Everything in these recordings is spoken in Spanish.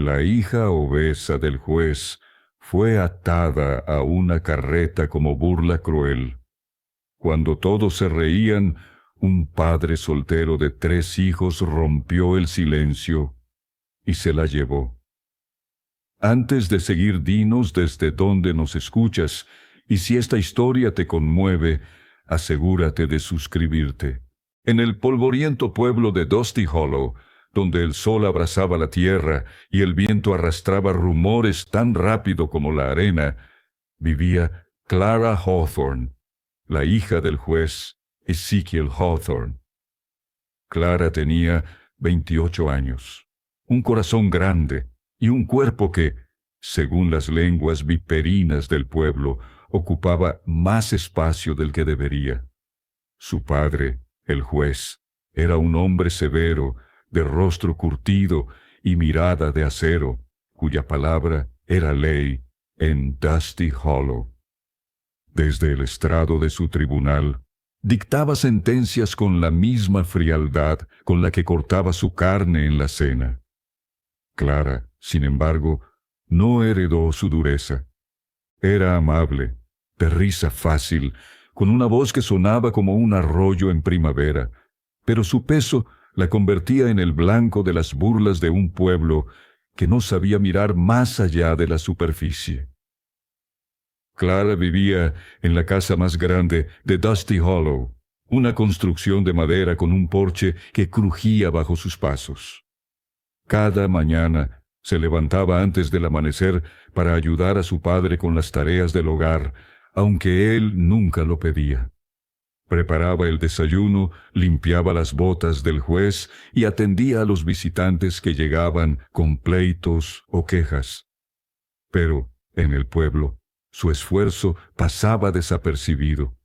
La hija obesa del juez fue atada a una carreta como burla cruel. Cuando todos se reían, un padre soltero de 3 hijos rompió el silencio y se la llevó. Antes de seguir, dinos desde dónde nos escuchas, y si esta historia te conmueve, asegúrate de suscribirte. En el polvoriento pueblo de Dusty Hollow, donde el sol abrasaba la tierra y el viento arrastraba rumores tan rápido como la arena, vivía Clara Hawthorne, la hija del juez Ezekiel Hawthorne. Clara tenía 28 años, un corazón grande y un cuerpo que, según las lenguas viperinas del pueblo, ocupaba más espacio del que debería. Su padre, el juez, era un hombre severo, de rostro curtido y mirada de acero, cuya palabra era ley en Dusty Hollow. Desde el estrado de su tribunal, dictaba sentencias con la misma frialdad con la que cortaba su carne en la cena. Clara, sin embargo, no heredó su dureza. Era amable, de risa fácil, con una voz que sonaba como un arroyo en primavera, pero su peso la convertía en el blanco de las burlas de un pueblo que no sabía mirar más allá de la superficie. Clara vivía en la casa más grande de Dusty Hollow, una construcción de madera con un porche que crujía bajo sus pasos. Cada mañana se levantaba antes del amanecer para ayudar a su padre con las tareas del hogar, aunque él nunca lo pedía. Preparaba el desayuno, limpiaba las botas del juez y atendía a los visitantes que llegaban con pleitos o quejas. Pero, en el pueblo, su esfuerzo pasaba desapercibido.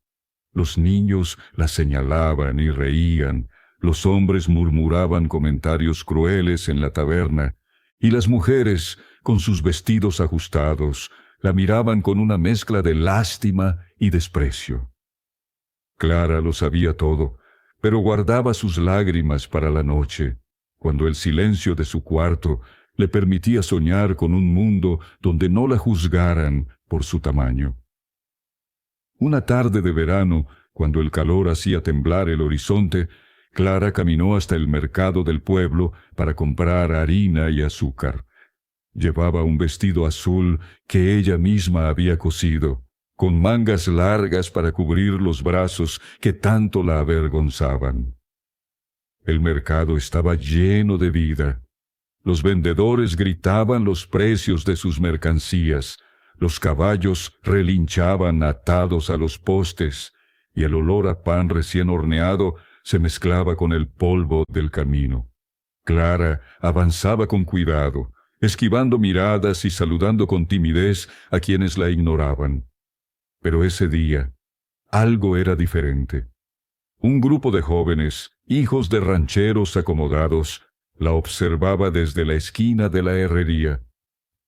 Los niños la señalaban y reían, los hombres murmuraban comentarios crueles en la taberna, y las mujeres, con sus vestidos ajustados, la miraban con una mezcla de lástima y desprecio. Clara lo sabía todo, pero guardaba sus lágrimas para la noche, cuando el silencio de su cuarto le permitía soñar con un mundo donde no la juzgaran por su tamaño. Una tarde de verano, cuando el calor hacía temblar el horizonte, Clara caminó hasta el mercado del pueblo para comprar harina y azúcar. Llevaba un vestido azul que ella misma había cosido, con mangas largas para cubrir los brazos que tanto la avergonzaban. El mercado estaba lleno de vida. Los vendedores gritaban los precios de sus mercancías, los caballos relinchaban atados a los postes, y el olor a pan recién horneado se mezclaba con el polvo del camino. Clara avanzaba con cuidado, esquivando miradas y saludando con timidez a quienes la ignoraban. Pero ese día, algo era diferente. Un grupo de jóvenes, hijos de rancheros acomodados, la observaba desde la esquina de la herrería.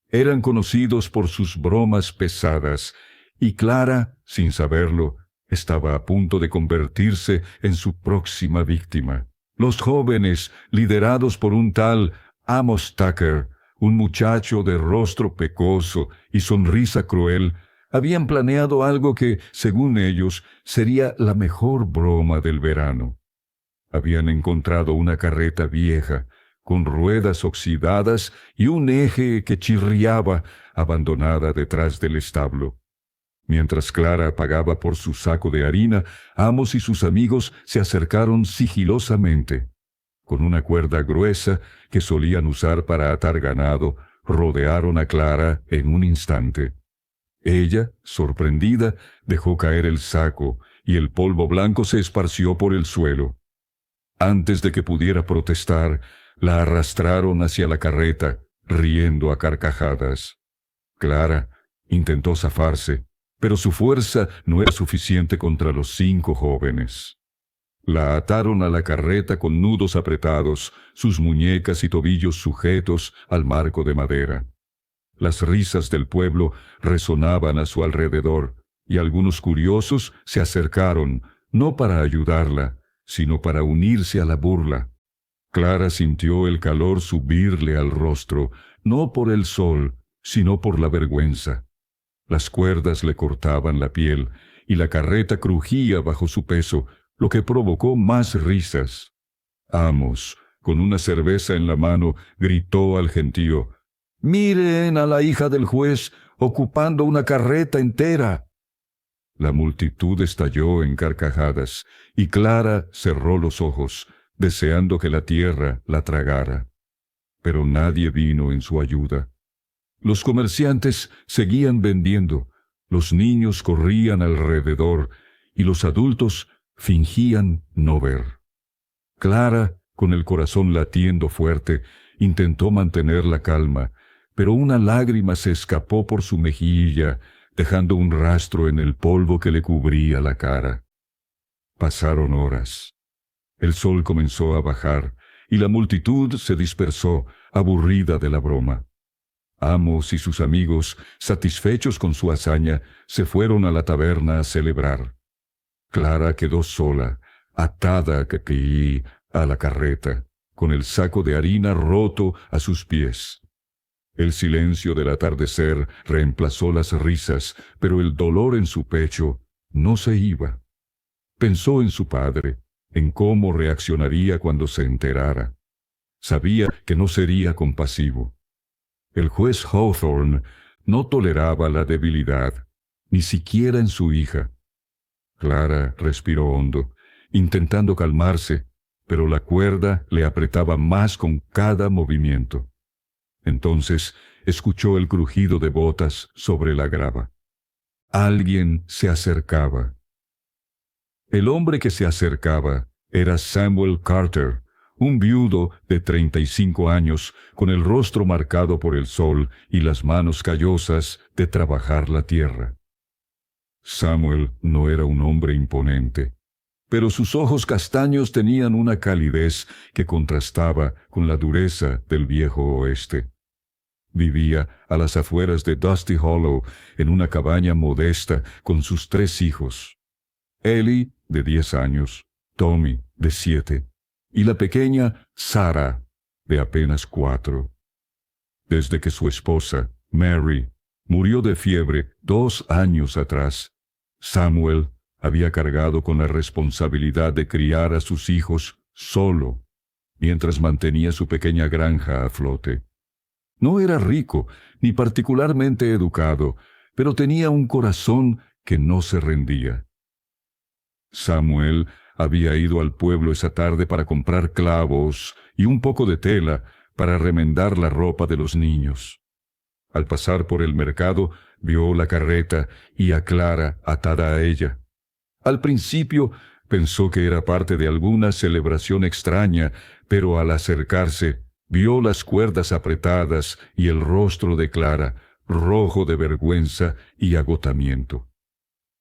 Eran conocidos por sus bromas pesadas, y Clara, sin saberlo, estaba a punto de convertirse en su próxima víctima. Los jóvenes, liderados por un tal Amos Tucker, un muchacho de rostro pecoso y sonrisa cruel, habían planeado algo que, según ellos, sería la mejor broma del verano. Habían encontrado una carreta vieja, con ruedas oxidadas y un eje que chirriaba, abandonada detrás del establo. Mientras Clara pagaba por su saco de harina, Amos y sus amigos se acercaron sigilosamente. Con una cuerda gruesa que solían usar para atar ganado, rodearon a Clara en un instante. Ella, sorprendida, dejó caer el saco y el polvo blanco se esparció por el suelo. Antes de que pudiera protestar, la arrastraron hacia la carreta, riendo a carcajadas. Clara intentó zafarse, pero su fuerza no era suficiente contra los 5 jóvenes. La ataron a la carreta con nudos apretados, sus muñecas y tobillos sujetos al marco de madera. Las risas del pueblo resonaban a su alrededor, y algunos curiosos se acercaron, no para ayudarla, sino para unirse a la burla. Clara sintió el calor subirle al rostro, no por el sol, sino por la vergüenza. Las cuerdas le cortaban la piel, y la carreta crujía bajo su peso, lo que provocó más risas. Amos, con una cerveza en la mano, gritó al gentío: «¡Miren a la hija del juez ocupando una carreta entera!». La multitud estalló en carcajadas, y Clara cerró los ojos, deseando que la tierra la tragara. Pero nadie vino en su ayuda. Los comerciantes seguían vendiendo, los niños corrían alrededor, y los adultos fingían no ver. Clara, con el corazón latiendo fuerte, intentó mantener la calma, pero una lágrima se escapó por su mejilla, dejando un rastro en el polvo que le cubría la cara. Pasaron horas. El sol comenzó a bajar, y la multitud se dispersó, aburrida de la broma. Amos y sus amigos, satisfechos con su hazaña, se fueron a la taberna a celebrar. Clara quedó sola, atada a la carreta, con el saco de harina roto a sus pies. El silencio del atardecer reemplazó las risas, pero el dolor en su pecho no se iba. Pensó en su padre, en cómo reaccionaría cuando se enterara. Sabía que no sería compasivo. El juez Hawthorne no toleraba la debilidad, ni siquiera en su hija. Clara respiró hondo, intentando calmarse, pero la cuerda le apretaba más con cada movimiento. Entonces escuchó el crujido de botas sobre la grava. Alguien se acercaba. El hombre que se acercaba era Samuel Carter, un viudo de 35 años, con el rostro marcado por el sol y las manos callosas de trabajar la tierra. Samuel no era un hombre imponente, pero sus ojos castaños tenían una calidez que contrastaba con la dureza del viejo oeste. Vivía a las afueras de Dusty Hollow, en una cabaña modesta con sus 3 hijos: Ellie, de 10 años, Tommy, de 7, y la pequeña Sarah, de apenas 4. Desde que su esposa, Mary, murió de fiebre 2 años atrás, Samuel había cargado con la responsabilidad de criar a sus hijos solo, mientras mantenía su pequeña granja a flote. No era rico, ni particularmente educado, pero tenía un corazón que no se rendía. Samuel había ido al pueblo esa tarde para comprar clavos y un poco de tela para remendar la ropa de los niños. Al pasar por el mercado, vio la carreta y a Clara atada a ella. Al principio pensó que era parte de alguna celebración extraña, pero al acercarse, vio las cuerdas apretadas y el rostro de Clara, rojo de vergüenza y agotamiento.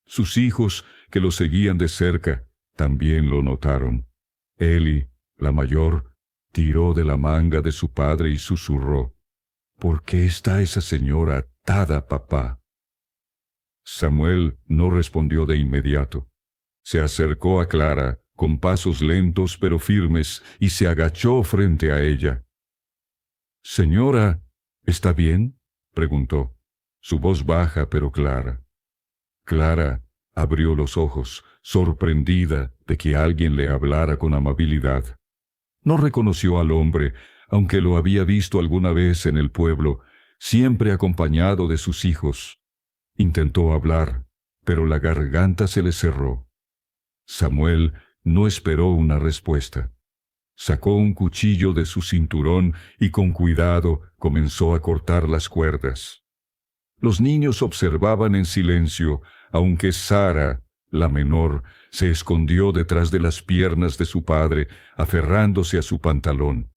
Sus hijos, que lo seguían de cerca, también lo notaron. Ellie, la mayor, tiró de la manga de su padre y susurró: «¿Por qué está esa señora atada, papá?». Samuel no respondió de inmediato. Se acercó a Clara, con pasos lentos pero firmes, y se agachó frente a ella. «Señora, ¿está bien?», preguntó, su voz baja pero clara. Clara abrió los ojos, sorprendida de que alguien le hablara con amabilidad. No reconoció al hombre, aunque lo había visto alguna vez en el pueblo, siempre acompañado de sus hijos. Intentó hablar, pero la garganta se le cerró. Samuel no esperó una respuesta. Sacó un cuchillo de su cinturón y con cuidado comenzó a cortar las cuerdas. Los niños observaban en silencio, aunque Sarah, la menor, se escondió detrás de las piernas de su padre, aferrándose a su pantalón.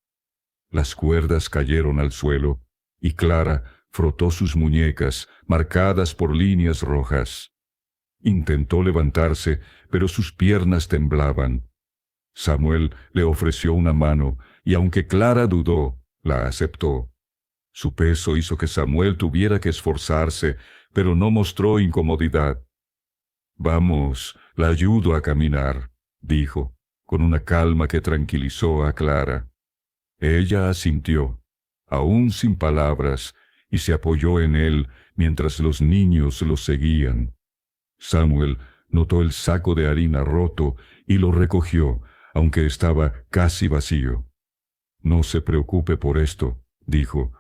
Las cuerdas cayeron al suelo, y Clara frotó sus muñecas, marcadas por líneas rojas. Intentó levantarse, pero sus piernas temblaban. Samuel le ofreció una mano, y aunque Clara dudó, la aceptó. Su peso hizo que Samuel tuviera que esforzarse, pero no mostró incomodidad. «Vamos, la ayudo a caminar», dijo, con una calma que tranquilizó a Clara. Ella asintió. aún sin palabras, y se apoyó en él mientras los niños lo seguían. Samuel notó el saco de harina roto y lo recogió, aunque estaba casi vacío. «No se preocupe por esto», dijo.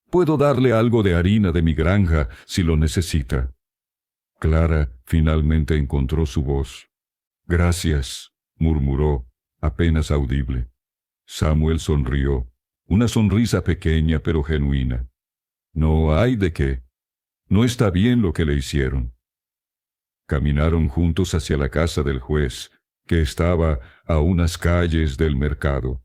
«Puedo darle algo de harina de mi granja si lo necesita». Clara finalmente encontró su voz. «Gracias», murmuró, apenas audible. Samuel sonrió, una sonrisa pequeña pero genuina. «No hay de qué. No está bien lo que le hicieron». Caminaron juntos hacia la casa del juez, que estaba a unas calles del mercado.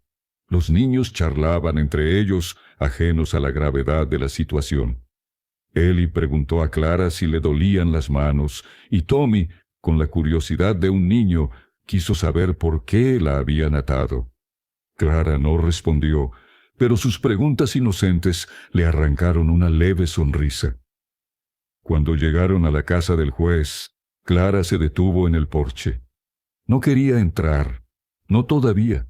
Los niños charlaban entre ellos, ajenos a la gravedad de la situación. Eli preguntó a Clara si le dolían las manos, y Tommy, con la curiosidad de un niño, quiso saber por qué la habían atado. Clara no respondió, pero sus preguntas inocentes le arrancaron una leve sonrisa. Cuando llegaron a la casa del juez, Clara se detuvo en el porche. No quería entrar, no todavía.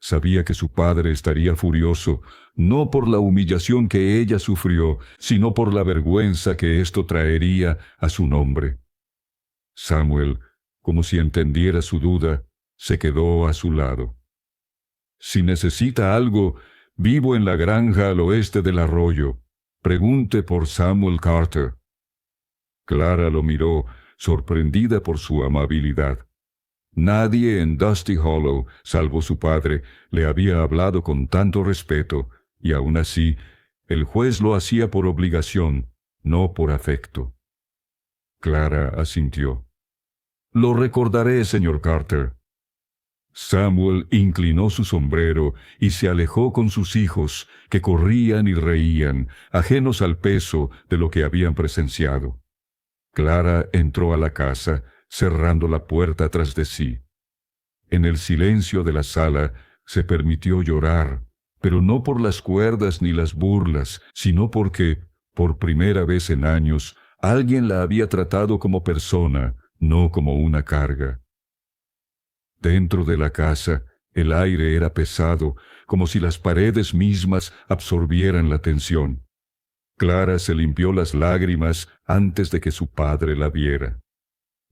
Sabía que su padre estaría furioso, no por la humillación que ella sufrió, sino por la vergüenza que esto traería a su nombre. Samuel, como si entendiera su duda, se quedó a su lado. «Si necesita algo, vivo en la granja al oeste del arroyo. Pregunte por Samuel Carter». Clara lo miró, sorprendida por su amabilidad. Nadie en Dusty Hollow, salvo su padre, le había hablado con tanto respeto, y aun así, el juez lo hacía por obligación, no por afecto. Clara asintió. «Lo recordaré, señor Carter». Samuel inclinó su sombrero y se alejó con sus hijos, que corrían y reían, ajenos al peso de lo que habían presenciado. Clara entró a la casa, cerrando la puerta tras de sí. En el silencio de la sala se permitió llorar, pero no por las cuerdas ni las burlas, sino porque, por primera vez en años, alguien la había tratado como persona, no como una carga. Dentro de la casa, el aire era pesado, como si las paredes mismas absorbieran la tensión. Clara se limpió las lágrimas antes de que su padre la viera.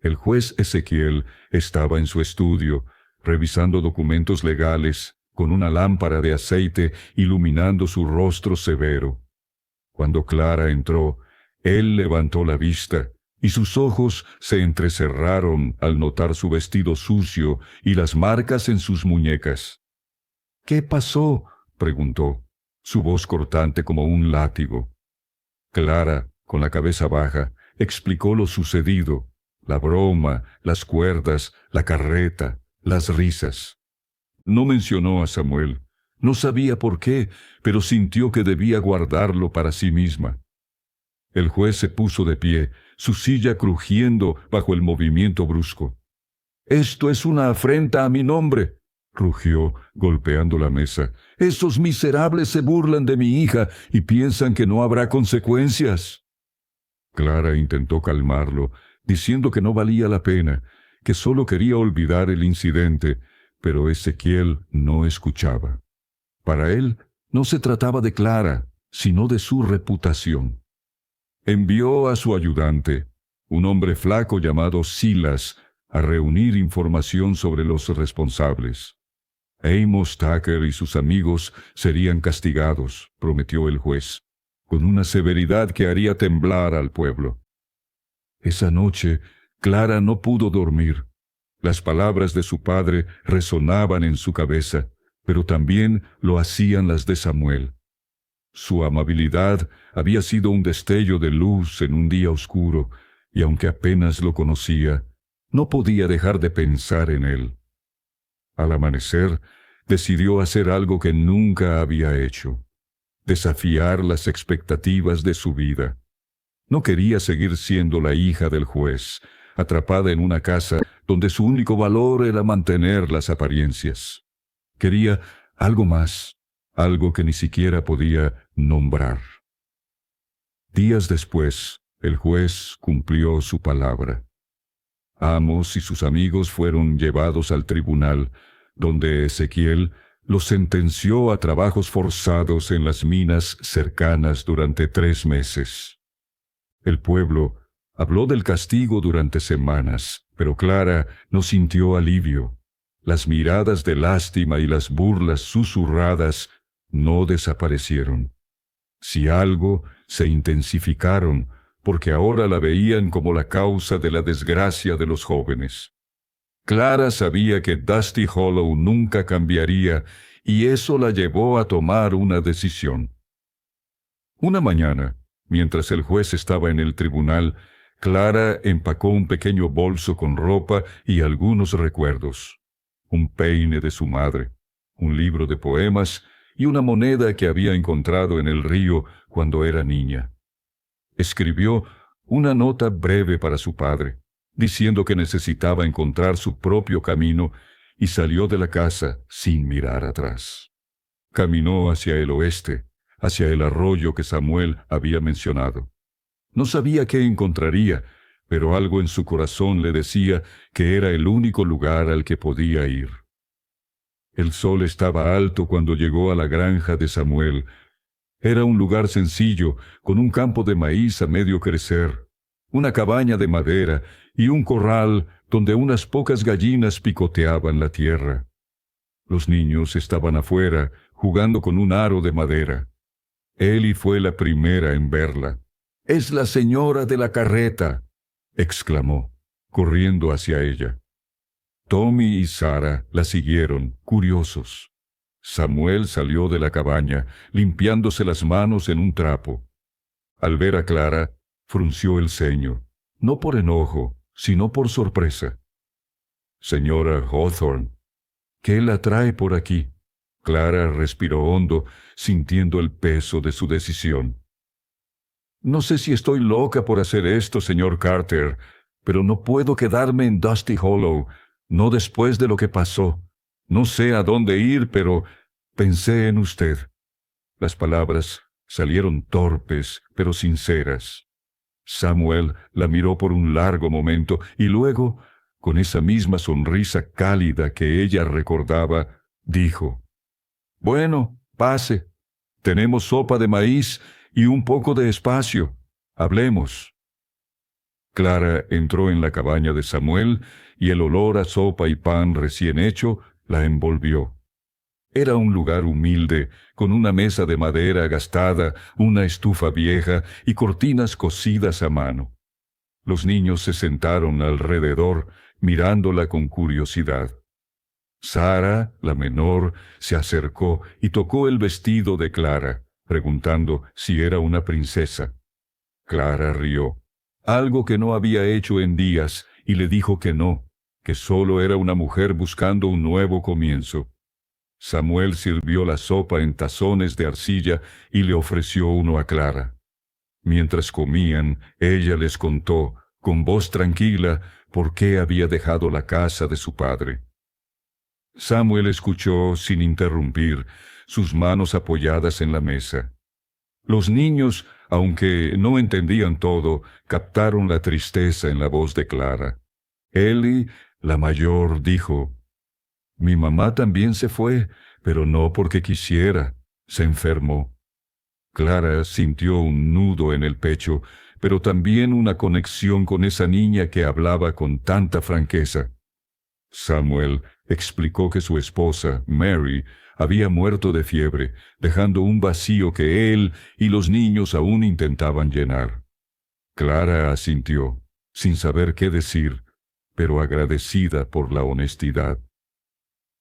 El juez Ezequiel estaba en su estudio, revisando documentos legales, con una lámpara de aceite iluminando su rostro severo. Cuando Clara entró, él levantó la vista, y sus ojos se entrecerraron al notar su vestido sucio y las marcas en sus muñecas. «¿Qué pasó?», preguntó, su voz cortante como un látigo. Clara, con la cabeza baja, explicó lo sucedido, la broma, las cuerdas, la carreta, las risas. No mencionó a Samuel. No sabía por qué, pero sintió que debía guardarlo para sí misma. El juez se puso de pie, su silla crujiendo bajo el movimiento brusco. «Esto es una afrenta a mi nombre», rugió, golpeando la mesa. «Esos miserables se burlan de mi hija y piensan que no habrá consecuencias». Clara intentó calmarlo, diciendo que no valía la pena, que solo quería olvidar el incidente, pero Ezequiel no escuchaba. Para él no se trataba de Clara, sino de su reputación. Envió a su ayudante, un hombre flaco llamado Silas, a reunir información sobre los responsables. Amos Tucker y sus amigos serían castigados, prometió el juez, con una severidad que haría temblar al pueblo. Esa noche, Clara no pudo dormir. Las palabras de su padre resonaban en su cabeza, pero también lo hacían las de Samuel. Su amabilidad había sido un destello de luz en un día oscuro, y aunque apenas lo conocía, no podía dejar de pensar en él. Al amanecer, decidió hacer algo que nunca había hecho: desafiar las expectativas de su vida. No quería seguir siendo la hija del juez, atrapada en una casa donde su único valor era mantener las apariencias. Quería algo más, algo que ni siquiera podía nombrar. Días después, el juez cumplió su palabra. Amos y sus amigos fueron llevados al tribunal, donde Ezequiel, los sentenció a trabajos forzados en las minas cercanas durante 3 meses. El pueblo habló del castigo durante semanas, pero Clara no sintió alivio. Las miradas de lástima y las burlas susurradas no desaparecieron. Si algo, se intensificaron, porque ahora la veían como la causa de la desgracia de los jóvenes. Clara sabía que Dusty Hollow nunca cambiaría, y eso la llevó a tomar una decisión. Una mañana, mientras el juez estaba en el tribunal, Clara empacó un pequeño bolso con ropa y algunos recuerdos. Un peine de su madre, un libro de poemas y una moneda que había encontrado en el río cuando era niña. Escribió una nota breve para su padre, diciendo que necesitaba encontrar su propio camino, y salió de la casa sin mirar atrás. Caminó hacia el oeste, hacia el arroyo que Samuel había mencionado. No sabía qué encontraría, pero algo en su corazón le decía que era el único lugar al que podía ir. El sol estaba alto cuando llegó a la granja de Samuel. Era un lugar sencillo, con un campo de maíz a medio crecer, una cabaña de madera y un corral donde unas pocas gallinas picoteaban la tierra. Los niños estaban afuera, jugando con un aro de madera. Ellie fue la primera en verla. «¡Es la señora de la carreta!», exclamó, corriendo hacia ella. Tommy y Sarah la siguieron, curiosos. Samuel salió de la cabaña, limpiándose las manos en un trapo. Al ver a Clara, frunció el ceño, no por enojo, sino por sorpresa. «Señora Hawthorne, ¿qué la trae por aquí?». Clara respiró hondo, sintiendo el peso de su decisión. «No sé si estoy loca por hacer esto, señor Carter, pero no puedo quedarme en Dusty Hollow, no después de lo que pasó. No sé a dónde ir, pero pensé en usted». Las palabras salieron torpes, pero sinceras. Samuel la miró por un largo momento y luego, con esa misma sonrisa cálida que ella recordaba, dijo: «Bueno, pase. Tenemos sopa de maíz y un poco de espacio. Hablemos». Clara entró en la cabaña de Samuel y el olor a sopa y pan recién hecho la envolvió. Era un lugar humilde, con una mesa de madera gastada, una estufa vieja y cortinas cosidas a mano. Los niños se sentaron alrededor, mirándola con curiosidad. Sarah, la menor, se acercó y tocó el vestido de Clara, preguntando si era una princesa. Clara rió, algo que no había hecho en días, y le dijo que no, que solo era una mujer buscando un nuevo comienzo. Samuel sirvió la sopa en tazones de arcilla y le ofreció uno a Clara. Mientras comían, ella les contó, con voz tranquila, por qué había dejado la casa de su padre. Samuel escuchó sin interrumpir, sus manos apoyadas en la mesa. Los niños, aunque no entendían todo, captaron la tristeza en la voz de Clara. Ellie, la mayor, dijo: «Mi mamá también se fue, pero no porque quisiera, se enfermó». Clara sintió un nudo en el pecho, pero también una conexión con esa niña que hablaba con tanta franqueza. Samuel explicó que su esposa, Mary, había muerto de fiebre, dejando un vacío que él y los niños aún intentaban llenar. Clara asintió, sin saber qué decir, pero agradecida por la honestidad.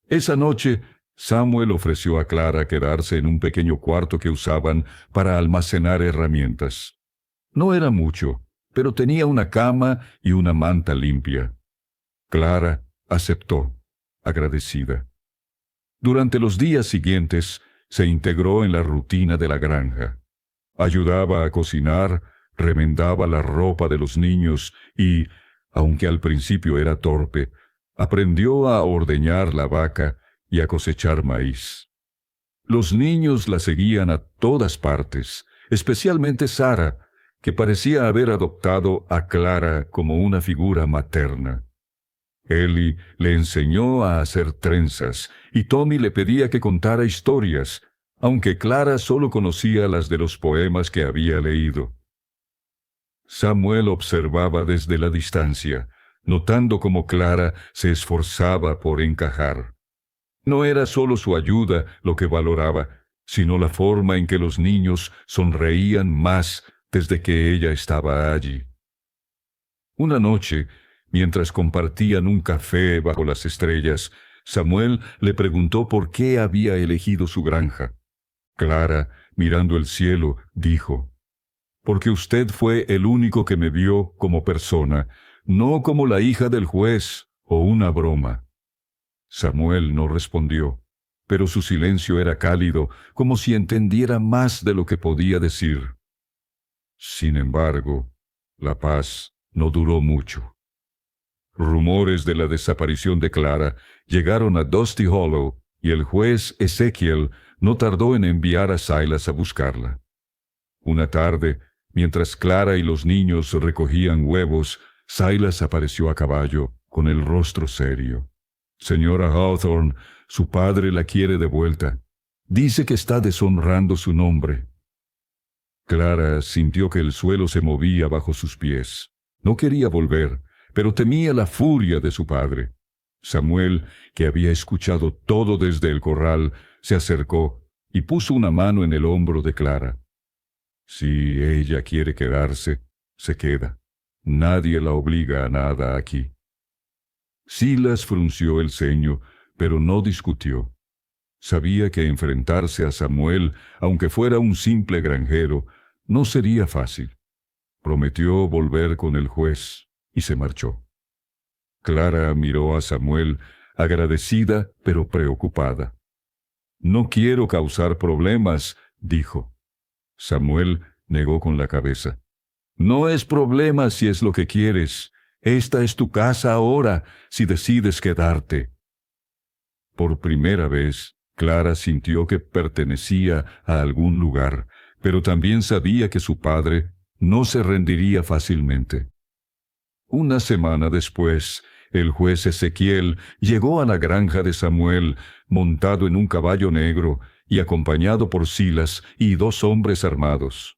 Esa noche, Samuel ofreció a Clara quedarse en un pequeño cuarto que usaban para almacenar herramientas. No era mucho, pero tenía una cama y una manta limpia. Clara aceptó, agradecida. Durante los días siguientes, se integró en la rutina de la granja. Ayudaba a cocinar, remendaba la ropa de los niños y, aunque al principio era torpe, aprendió a ordeñar la vaca y a cosechar maíz. Los niños la seguían a todas partes, especialmente Sarah, que parecía haber adoptado a Clara como una figura materna. Ellie le enseñó a hacer trenzas, y Tommy le pedía que contara historias, aunque Clara solo conocía las de los poemas que había leído. Samuel observaba desde la distancia, notando cómo Clara se esforzaba por encajar. No era solo su ayuda lo que valoraba, sino la forma en que los niños sonreían más desde que ella estaba allí. Una noche, mientras compartían un café bajo las estrellas, Samuel le preguntó por qué había elegido su granja. Clara, mirando el cielo, dijo: «Porque usted fue el único que me vio como persona, no como la hija del juez o una broma». Samuel no respondió, pero su silencio era cálido, como si entendiera más de lo que podía decir. Sin embargo, la paz no duró mucho. Rumores de la desaparición de Clara llegaron a Dusty Hollow y el juez Ezekiel no tardó en enviar a Silas a buscarla. Una tarde, mientras Clara y los niños recogían huevos, Silas apareció a caballo, con el rostro serio. «Señora Hawthorne, su padre la quiere de vuelta. Dice que está deshonrando su nombre». Clara sintió que el suelo se movía bajo sus pies. No quería volver, pero temía la furia de su padre. Samuel, que había escuchado todo desde el corral, se acercó y puso una mano en el hombro de Clara. «Si ella quiere quedarse, se queda. Nadie la obliga a nada aquí». Silas frunció el ceño, pero no discutió. Sabía que enfrentarse a Samuel, aunque fuera un simple granjero, no sería fácil. Prometió volver con el juez y se marchó. Clara miró a Samuel, agradecida pero preocupada. «No quiero causar problemas», dijo. Samuel negó con la cabeza. «No es problema si es lo que quieres. Esta es tu casa ahora, si decides quedarte». Por primera vez, Clara sintió que pertenecía a algún lugar, pero también sabía que su padre no se rendiría fácilmente. Una semana después, el juez Ezequiel llegó a la granja de Samuel, montado en un caballo negro y acompañado por Silas y 2 hombres armados.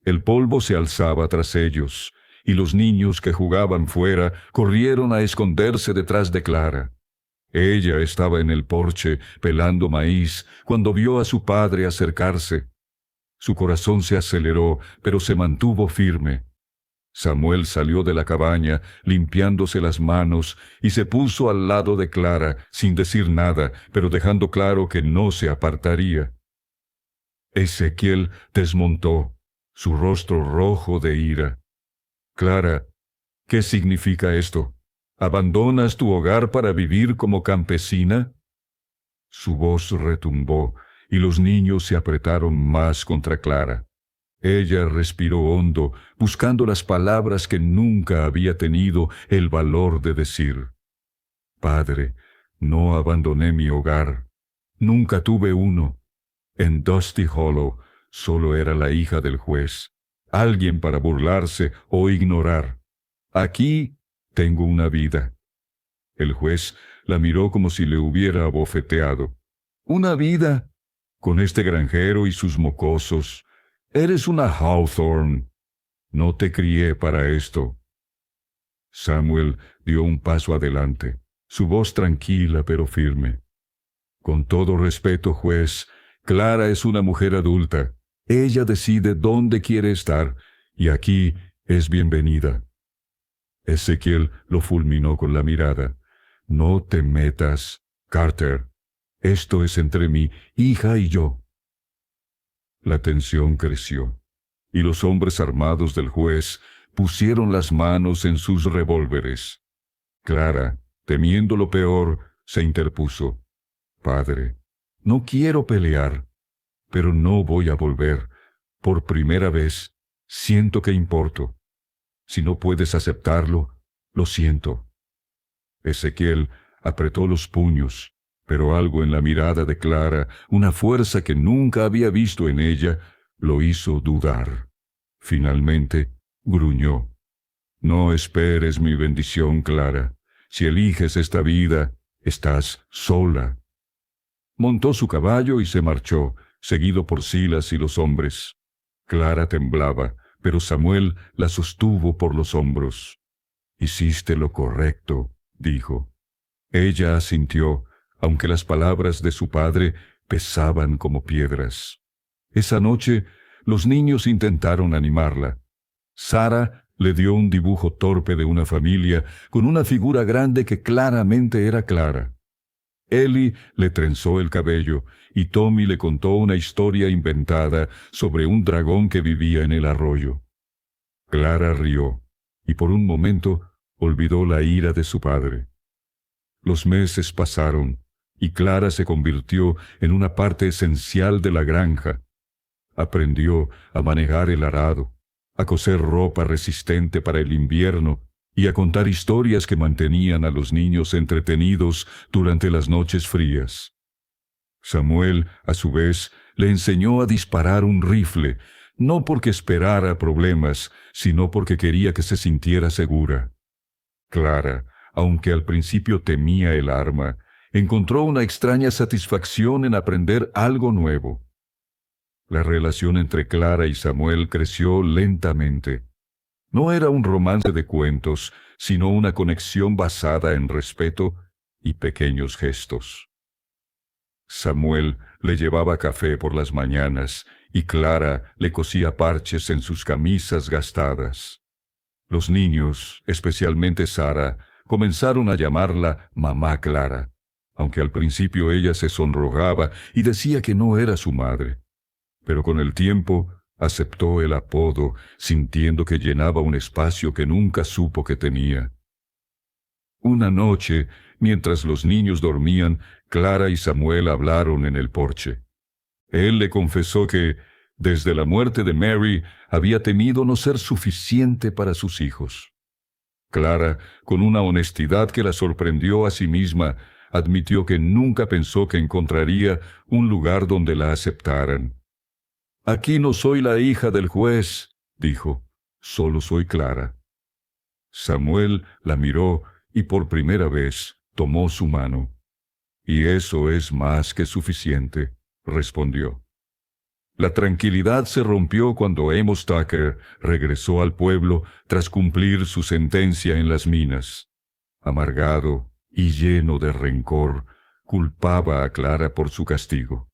El polvo se alzaba tras ellos, y los niños que jugaban fuera corrieron a esconderse detrás de Clara. Ella estaba en el porche pelando maíz cuando vio a su padre acercarse. Su corazón se aceleró, pero se mantuvo firme. Samuel salió de la cabaña, limpiándose las manos, y se puso al lado de Clara, sin decir nada, pero dejando claro que no se apartaría. Ezequiel desmontó, su rostro rojo de ira. «Clara, ¿qué significa esto? ¿Abandonas tu hogar para vivir como campesina?» Su voz retumbó, y los niños se apretaron más contra Clara. Ella respiró hondo, buscando las palabras que nunca había tenido el valor de decir. «Padre, no abandoné mi hogar. Nunca tuve uno. En Dusty Hollow solo era la hija del juez, alguien para burlarse o ignorar. Aquí tengo una vida». El juez la miró como si le hubiera abofeteado. «¿Una vida? Con este granjero y sus mocosos. Eres una Hawthorne. No te crié para esto». Samuel dio un paso adelante, su voz tranquila pero firme. «Con todo respeto, juez, Clara es una mujer adulta. Ella decide dónde quiere estar, y aquí es bienvenida». Ezequiel lo fulminó con la mirada. «No te metas, Carter. Esto es entre mi hija y yo». La tensión creció, y los hombres armados del juez pusieron las manos en sus revólveres. Clara, temiendo lo peor, se interpuso. «Padre, no quiero pelear, pero no voy a volver. Por primera vez, siento que importo. Si no puedes aceptarlo, lo siento». Ezequiel apretó los puños, pero algo en la mirada de Clara, una fuerza que nunca había visto en ella, lo hizo dudar. Finalmente, gruñó. «No esperes mi bendición, Clara. Si eliges esta vida, estás sola. Montó su caballo y se marchó, seguido por Silas y los hombres. Clara temblaba, pero Samuel la sostuvo por los hombros. «Hiciste lo correcto», dijo. Ella asintió, aunque las palabras de su padre pesaban como piedras. Esa noche, los niños intentaron animarla. Sara le dio un dibujo torpe de una familia con una figura grande que claramente era Clara. Eli le trenzó el cabello y Tommy le contó una historia inventada sobre un dragón que vivía en el arroyo. Clara rió y por un momento olvidó la ira de su padre. Los meses pasaron y Clara se convirtió en una parte esencial de la granja. Aprendió a manejar el arado, a coser ropa resistente para el invierno y a contar historias que mantenían a los niños entretenidos durante las noches frías. Samuel, a su vez, le enseñó a disparar un rifle, no porque esperara problemas, sino porque quería que se sintiera segura. Clara, aunque al principio temía el arma, encontró una extraña satisfacción en aprender algo nuevo. La relación entre Clara y Samuel creció lentamente. No era un romance de cuentos, sino una conexión basada en respeto y pequeños gestos. Samuel le llevaba café por las mañanas y Clara le cosía parches en sus camisas gastadas. Los niños, especialmente Sara, comenzaron a llamarla Mamá Clara, aunque al principio ella se sonrojaba y decía que no era su madre. Pero con el tiempo aceptó el apodo, sintiendo que llenaba un espacio que nunca supo que tenía. Una noche, mientras los niños dormían, Clara y Samuel hablaron en el porche. Él le confesó que, desde la muerte de Mary, había temido no ser suficiente para sus hijos. Clara, con una honestidad que la sorprendió a sí misma, admitió que nunca pensó que encontraría un lugar donde la aceptaran. «Aquí no soy la hija del juez», dijo, «solo soy Clara». Samuel la miró y por primera vez tomó su mano. «Y eso es más que suficiente», respondió. La tranquilidad se rompió cuando Amos Tucker regresó al pueblo tras cumplir su sentencia en las minas. Amargado y lleno de rencor, culpaba a Clara por su castigo.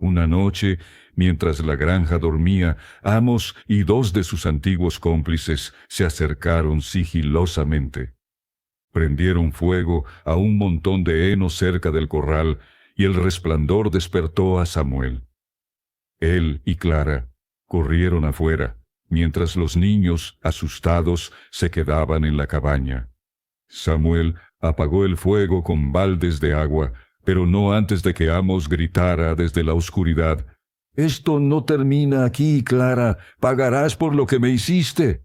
Una noche, mientras la granja dormía, Amos y dos de sus antiguos cómplices se acercaron sigilosamente. Prendieron fuego a un montón de heno cerca del corral y el resplandor despertó a Samuel. Él y Clara corrieron afuera, mientras los niños, asustados, se quedaban en la cabaña. Samuel apagó el fuego con baldes de agua, pero no antes de que Amos gritara desde la oscuridad: «Esto no termina aquí, Clara. Pagarás por lo que me hiciste».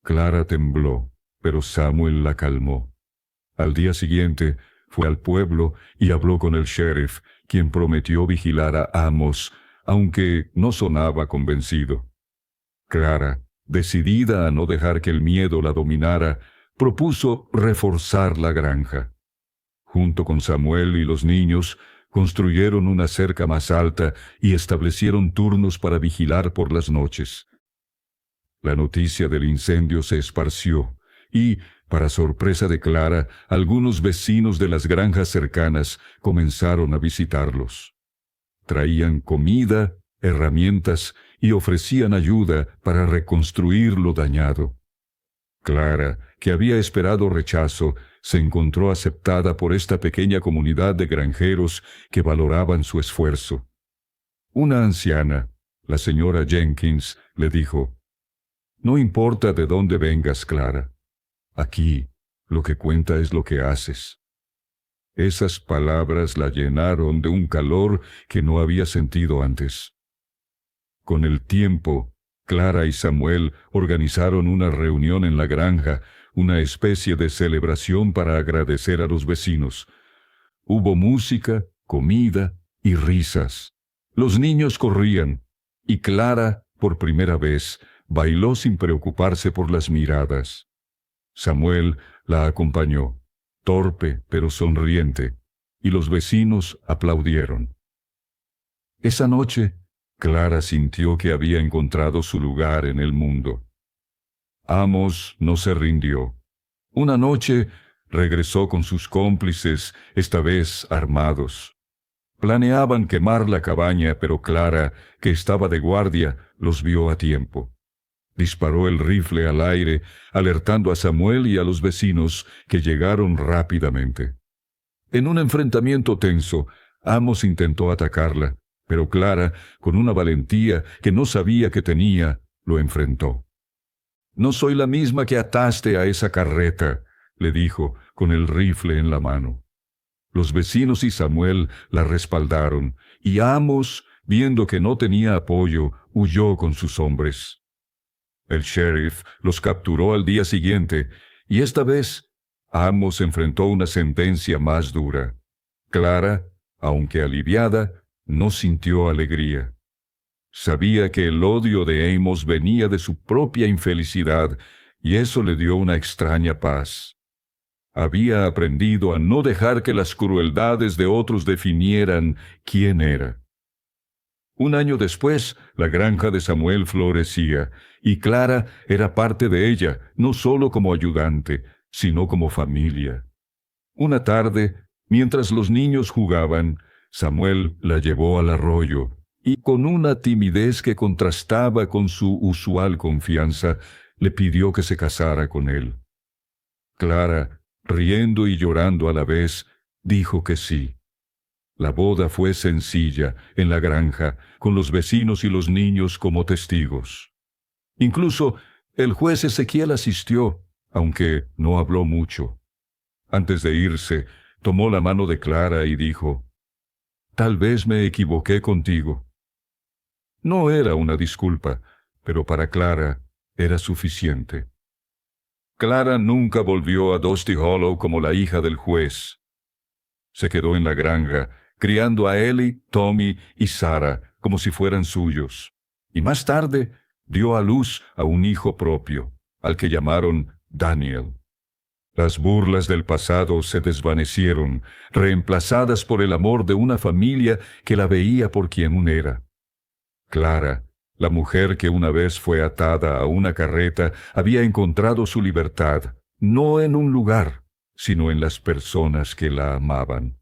Clara tembló, pero Samuel la calmó. Al día siguiente, fue al pueblo y habló con el sheriff, quien prometió vigilar a Amos, aunque no sonaba convencido. Clara, decidida a no dejar que el miedo la dominara, propuso reforzar la granja. Junto con Samuel y los niños, construyeron una cerca más alta y establecieron turnos para vigilar por las noches. La noticia del incendio se esparció y, para sorpresa de Clara, algunos vecinos de las granjas cercanas comenzaron a visitarlos. Traían comida, herramientas y ofrecían ayuda para reconstruir lo dañado. Clara, que había esperado rechazo, se encontró aceptada por esta pequeña comunidad de granjeros que valoraban su esfuerzo. Una anciana, la señora Jenkins, le dijo: «No importa de dónde vengas, Clara. Aquí, lo que cuenta es lo que haces». Esas palabras la llenaron de un calor que no había sentido antes. Con el tiempo, Clara y Samuel organizaron una reunión en la granja, una especie de celebración para agradecer a los vecinos. Hubo música, comida y risas. Los niños corrían, y Clara, por primera vez, bailó sin preocuparse por las miradas. Samuel la acompañó, torpe pero sonriente, y los vecinos aplaudieron. Esa noche, Clara sintió que había encontrado su lugar en el mundo. Amos no se rindió. Una noche regresó con sus cómplices, esta vez armados. Planeaban quemar la cabaña, pero Clara, que estaba de guardia, los vio a tiempo. Disparó el rifle al aire, alertando a Samuel y a los vecinos, que llegaron rápidamente. En un enfrentamiento tenso, Amos intentó atacarla, pero Clara, con una valentía que no sabía que tenía, lo enfrentó. «No soy la misma que ataste a esa carreta», le dijo, con el rifle en la mano. Los vecinos y Samuel la respaldaron, y Amos, viendo que no tenía apoyo, huyó con sus hombres. El sheriff los capturó al día siguiente, y esta vez Amos enfrentó una sentencia más dura. Clara, aunque aliviada, no sintió alegría. Sabía que el odio de Amos venía de su propia infelicidad, y eso le dio una extraña paz. Había aprendido a no dejar que las crueldades de otros definieran quién era. Un año después, la granja de Samuel florecía, y Clara era parte de ella, no solo como ayudante, sino como familia. Una tarde, mientras los niños jugaban, Samuel la llevó al arroyo, y con una timidez que contrastaba con su usual confianza, le pidió que se casara con él. Clara, riendo y llorando a la vez, dijo que sí. La boda fue sencilla, en la granja, con los vecinos y los niños como testigos. Incluso el juez Ezequiel asistió, aunque no habló mucho. Antes de irse, tomó la mano de Clara y dijo: «Tal vez me equivoqué contigo». No era una disculpa, pero para Clara era suficiente. Clara nunca volvió a Dusty Hollow como la hija del juez. Se quedó en la granja, criando a Ellie, Tommy y Sarah como si fueran suyos. Y más tarde dio a luz a un hijo propio, al que llamaron Daniel. Las burlas del pasado se desvanecieron, reemplazadas por el amor de una familia que la veía por quien era. Clara, la mujer que una vez fue atada a una carreta, había encontrado su libertad, no en un lugar, sino en las personas que la amaban.